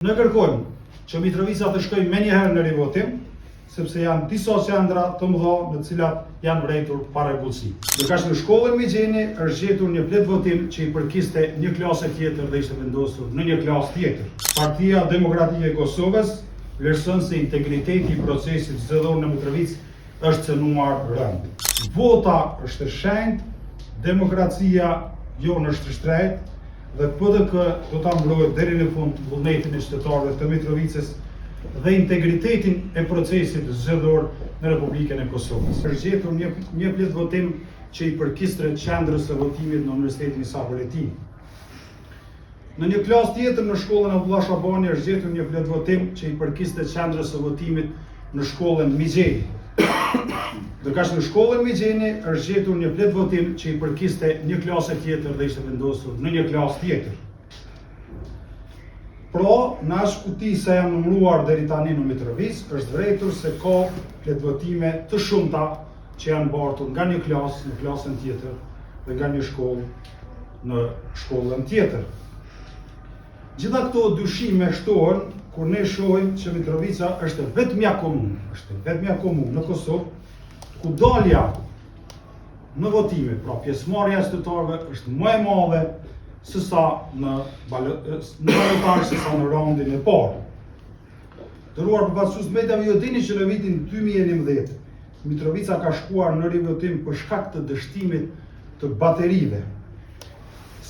Ne kërkojmë që Mitrovica të shkojë menjëherë në rivotim, sepse janë disa qendra të mëdha në cilat janë vërejtur pa rregullsi. Ndërkaq në shkollën Migjeni është gjetur një flet votim që i përkiste një klase tjetër dhe ishte vendosur në një klasë tjetër. Partia Demokratike e Kosovës vlerëson se integriteti i procesit zgjedhor në Mitrovicë është cënuar rënd. Vota është e shenjtë, demokracia jonë është e shtrejtë dhe PDK do ta mbrojë deri në fund vullnetin e qytetarëve të Mitrovicës dhe integritetin e procesit zgjedhor në Republikën e Kosovës. Është gjetur një flet votim që i përkiste qendrës së votimit në Universitetin Isa Boletin. Në një klasë tjetër në shkollën Abdullah Shabani është gjetur një flet votim që i përkiste qendrës së votimit në shkollën Migjeni. Ndërkaq në shkollën Migjeni është gjetur një flet votim që i përkiste një klase tjetër dhe ishte vendosur në një klasë tjetër. Pra, në ashtë kuti se janë numëruar deri tani në Mitrovicë, është vërejtur se ka flet votime të shumta që janë bartur nga një klasë në klasën tjetër dhe nga një shkollë në shkollën tjetër. Gjitha këto dyshime shtohen kur ne shohim që Mitrovica është vetmja komunë në Kosovë ku dalja në votime, pra pjesëmarrja e qytetarëve është më e madhe sesa në balotash sesa në raundin e parë. Nderuar përfaqësues mediave, ju dini që në vitin 2011 Mitrovica ka shkuar në rivotim për shkak të dështimit të baterive,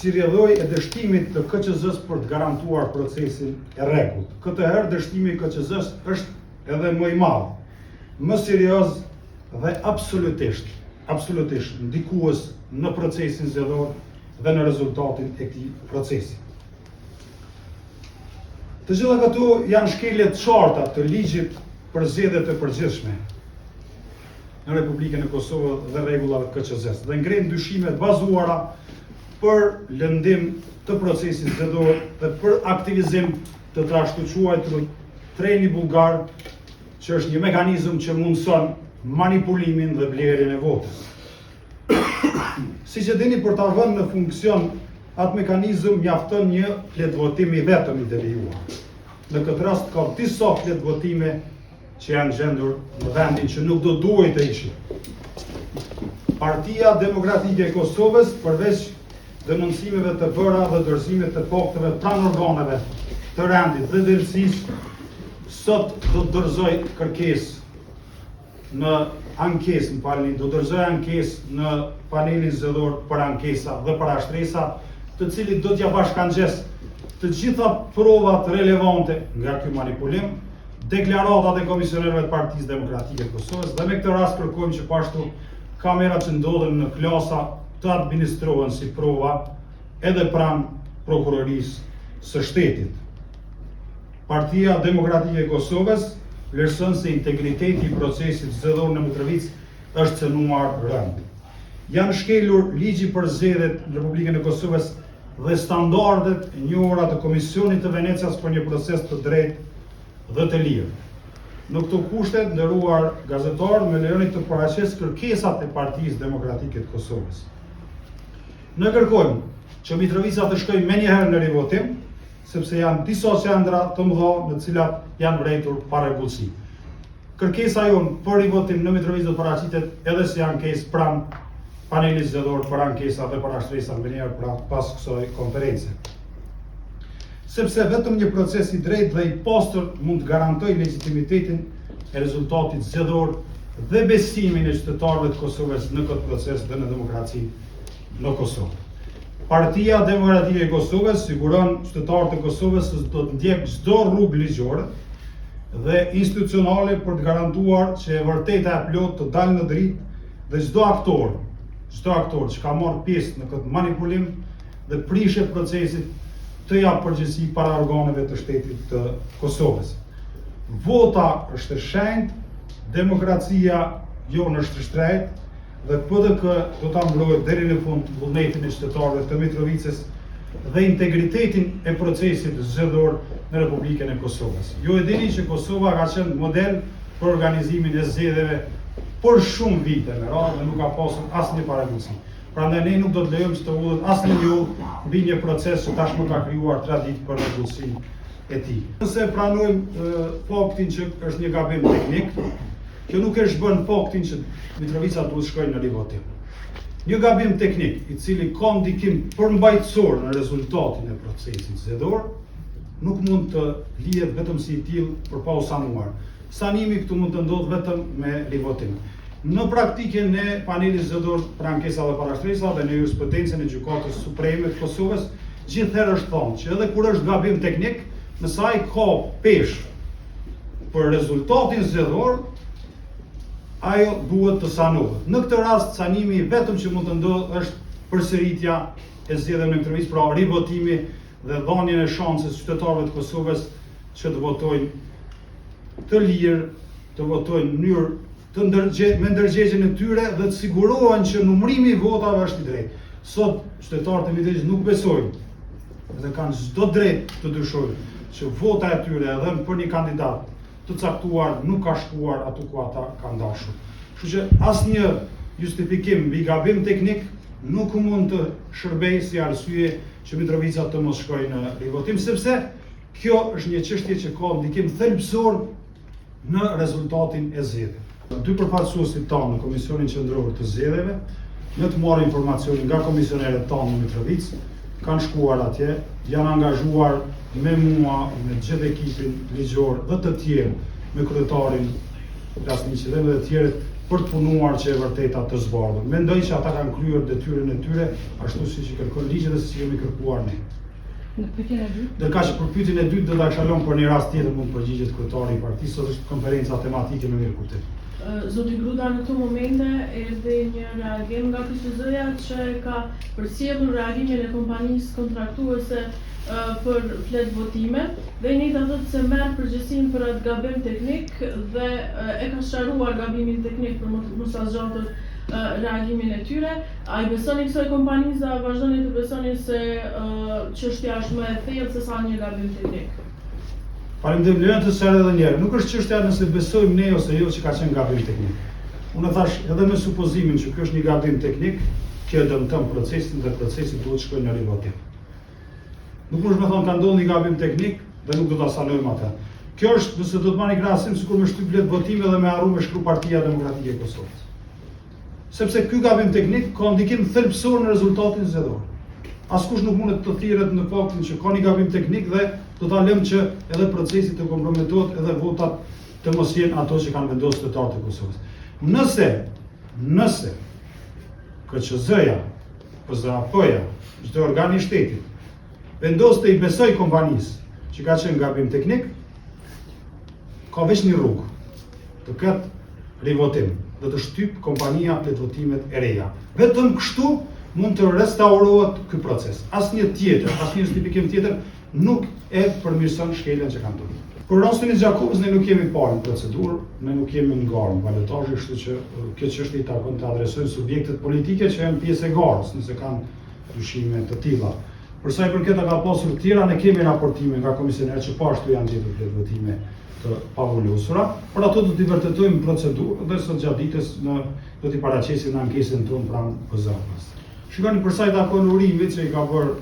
si rrjedhoj e dështimit të KQZ-s për të garantuar procesin e rregullt. Këtë herë dështimi i KQZ-s është edhe më i madh, më serioz dhe absolutisht ndikues në procesin zgjedhor dhe në rezultatin e këtij procesi. Të gjitha këto janë shkelje të qarta të ligjit për zgjedhjet e përgjithshme në Republikën e Kosovës dhe rregullave të KQZ-s dhe ngren dyshime të bazuara për lëndim të procesit zgjedhor dhe për aktivizim të trashëguar treni bullgar, që është një mekanizëm që mundson manipulimin dhe blerjen e votës. Siç e dini, për ta vënë në funksion atë mekanizëm mjafton një flet votimi vetëm i devijuar. Në këtë rast ka disa flet votime që janë gjendur në vendin që nuk do duhej të ishin. Partia Demokratike e Kosovës, përveç denoncimeve të bëra dhe dorëzimeve të fakteve pranë organeve të rendit dhe drejtësisë, sot do të dorëzoj kërkesë në ankesë, do dorëzoj ankesë në panelin zgjedhor për ankesa dhe për ashtresa, të cilit do t'ja bashkangjes të gjitha provat relevante nga ky manipulim, deklaratat e komisionerëve të Partisë Demokratike të Kosovës, dhe me këtë rast kërkojmë që pashtu kamerat që ndodhen në klasa të administrohen si prova edhe pranë prokurorisë së shtetit. Partia Demokratike e Kosovës vlerëson se integriteti i procesit zgjedhor në Mitrovicë është cënuar rënd. Janë shkelur ligji për zgjedhjet në Republikën e Kosovës dhe standardet e njohura të Komisionit të Venecias për një proces të drejtë dhe të lirë. Në këto kushte, nderuar gazetarë, më lejoni të paraqes kërkesat e Partisë Demokratike të Kosovës. Ne kërkojmë që Mitrovica të shkojë menjëherë në rivotim, sepse janë disa qendra të mëdha në cilat janë vërejtur pa rregullsi. Kërkesa jonë për rivotim në Mitrovicë do të paraqitet edhe si ankesë pranë panelit zgjedhor për ankesa dhe për ashtresa menjëherë pas kësaj konference. Sepse vetëm një proces i drejtë dhe i pastër mund të garantojë legitimitetin e rezultatit zgjedhor dhe besimin e qytetarëve të Kosovës në këtë proces dhe në demokracinë në Kosovë. Partia Demokratike e Kosovës siguron qytetarët e Kosovës se do të ndjek çdo rrugë ligjore dhe institucionale për të garantuar që e vërteta e plot të dalë në dritë dhe çdo aktor që ka marrë pjesë në këtë manipulim dhe prishje procesit të japë përgjegjësi para organeve të shtetit të Kosovës. Vota është e shenjtë, demokracia jonë është e shtrejtë dhe PDK do ta mbrojë deri në fund vullnetin e qytetarëve të Mitrovicës dhe integritetin e procesit zgjedhor në Republikën e Kosovës. Ju e dini që Kosova ka qenë model për organizimin e zgjedhjeve për shumë vite me radhë dhe nuk ka pasur asnjë paragjysim. Prandaj ne nuk do të lejojmë që të udhët asnjë mbi një proces që tashmë ka krijuar traditë për rregullsinë e tij. Nëse pranojmë faktin që është një gabim teknik, kjo nuk është bën faktin që Mitrovica duhet shkojnë në rivotim. Një gabim teknik i cili ka ndikim përmbajtësor në rezultatin e procesit zgjedhor, nuk mund të lihet vetëm si i tillë për pa u sanuar. Sanimi këtu mund të ndodhë vetëm me rivotim. Në praktikën e panelit zgjedhor për ankesa dhe parashtresa dhe në jurisprudencën e Gjykatës Supreme të Kosovës, gjithherë është thonë që edhe kur është gabim teknik, në saj ka peshë për rezultatin zgjedhor, ajo duhet të sanohet. Në këtë rast, sanimi vetëm që mund të ndodhë është përsëritja e zgjedhjeve në Mitrovic, pra rivotimi dhe dhënien e shanses qytetarëve të Kosovës që të votojnë të lirë, të votojnë në mënyrë me ndërgjegjen e tyre dhe të sigurohen që numërimi i votave është i drejtë. Sot qytetarët e Mitrovic nuk besojnë dhe kanë çdo drejt të dyshojnë që vota e tyre edhe për një kandidat të caktuar nuk ka shkuar aty ku ata kanë dashur. Kështu që asnjë justifikim mbi gabim teknik nuk mund të shërbejë si arsye që Mitrovica të mos shkojë në rivotim, sepse kjo është një çështje që ka ndikim thelbësor në rezultatin e zgjedhjeve. Dy përfaqësuesit tanë në Komisionin Qendror të Zgjedhjeve, në të marrë informacionin nga komisionerët tanë në Mitrovic, kanë shkuar atje, janë angazhuar me mua, me gjithë ekipin ligjor dhe të tjerë, me kryetarin Lasniqi dhe të tjerët, për të punuar që e vërteta të zbardhur. Mendoj që ata kanë kryer detyrën e tyre ashtu siç i kërkon ligji dhe siç kemi kërkuar ne. Në pyetjen e dytë. Dhe kaq për pyetjen e dytë do ta kalon për një rast tjetër mund të përgjigjet kryetari i partisë, sot është konferenca tematike me mirë kuptim. Zoti Gruda, në këto momente erdhi një reagim nga KSZ-ja që ka përcjellur reagimin e kompanisë kontraktuese për flet votime dhe një të thotë se merr përgjegjësinë për atë gabim teknik dhe e ka sqaruar gabimin teknik për mos ta zgjatur reagimin e tyre. A i besoni kësaj kompanisë dhe vazhdoni të besoni se çështja është më e thellë se sa një gabim teknik? Faleminderit të sërë edhe njerë. Nuk është çështja nëse besojmë ne ose jo që ka qenë gabim teknik. Unë thash edhe me supozimin që kjo është një gabim teknik, kjo dëmton procesin dhe procesi duhet shkojë në rivotim. Nuk mund të thonë ka ndodhur një gabim teknik dhe nuk do ta sanojmë atë. Kjo është, nëse do të marrni krahasim, sikur me shtyp blet votime dhe me harru me shkru Partia Demokratike e Kosovës. Sepse ky gabim teknik ka ndikim thelbësor në rezultatin zgjedhor. Askush nuk mundet të thirret në faktin që ka një gabim teknik dhe do ta lëmë që edhe procesi të komprometohet edhe votat të mos jenë ato që kanë vendosur qytetarët e Kosovës. Nëse KQZ-ja, PZAP-ja, çdo organ i shtetit vendos të i besoj kompanisë që ka qenë gabim teknik, ka veç një rrugë të ketë rivotim dhe të shtyp kompania fletvotimet e reja. Vetëm kështu mund të restaurohet ky proces. Asnjë justifikim tjetër nuk e përmirëson shkeljen që kanë dhënë. Për rastin e Gjakovës ne nuk kemi parë në procedurë, ne nuk kemi në garë në balotazh, kështu që kjo çështje i takon të adresojnë subjektet politike që janë pjesë e garës, nëse kanë dyshime të tilla. Për sa i përket ka pasur të tjera, ne kemi raportime nga komisionerët që pashtu janë gjetur fletvotime të pavullosura, por ato do t'i vërtetojmë procedurë dhe sot gjatë ditës do t'i paraqesim në ankesën tonë pranë PZAP-s. Shikoni për sa i takon urimit që i ka bërë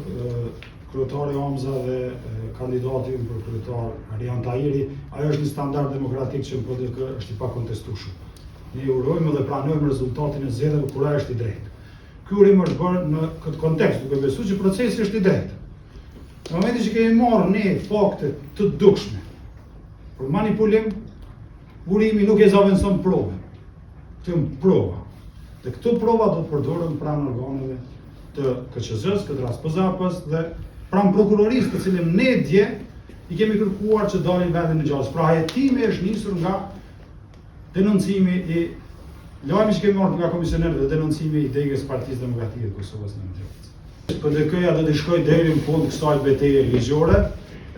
kryetari Hamza dhe kandidati për kryetar Arian Tahiri, ajo është një standard demokratik që në PDK është i pakontestueshëm. Ne urojmë dhe pranojmë rezultatin e zgjedhjeve kur ai është i drejtë. Ky urim është bërë në këtë kontekst, duke besuar që procesi është i drejtë. Në momentin që kemi marrë ne fakte të dukshme për manipulim, urimi nuk e zaventson provën. Të prova. Dhe këto prova do të përdoren pranë organeve të KQZ-s, këtë rast PZAP-s dhe pranë prokurorisë, të cilën ne dje i kemi kërkuar që dalin vendin në gjallës. Pra hetimi është nisur nga denoncimi i lajmi që kemi marrë nga komisionerët dhe denoncimi i degës Partisë Demokratike të Kosovës në Mitrovic. PDK-ja do të shkojë deri në fund kësaj betejë ligjore,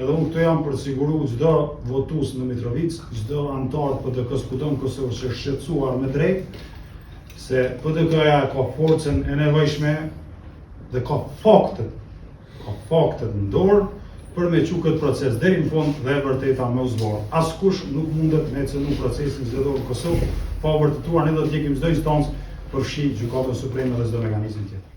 edhe unë këto jam për të siguruar çdo votues në Mitrovic, çdo antar të PDK-s kudo në Kosovë që është shqetësuar me drejt, se PDK-ja ka forcën e nevojshme dhe ka faktet në dorë për me çu këtë proces deri në fund dhe e vërteta me u zbardh. Askush nuk mundet me cënu procesin zgjedhor në Kosovë pa vërtetuar, ne do të ndjekim çdo instancë përfshi Gjykatën Supreme dhe çdo mekanizëm tjetër.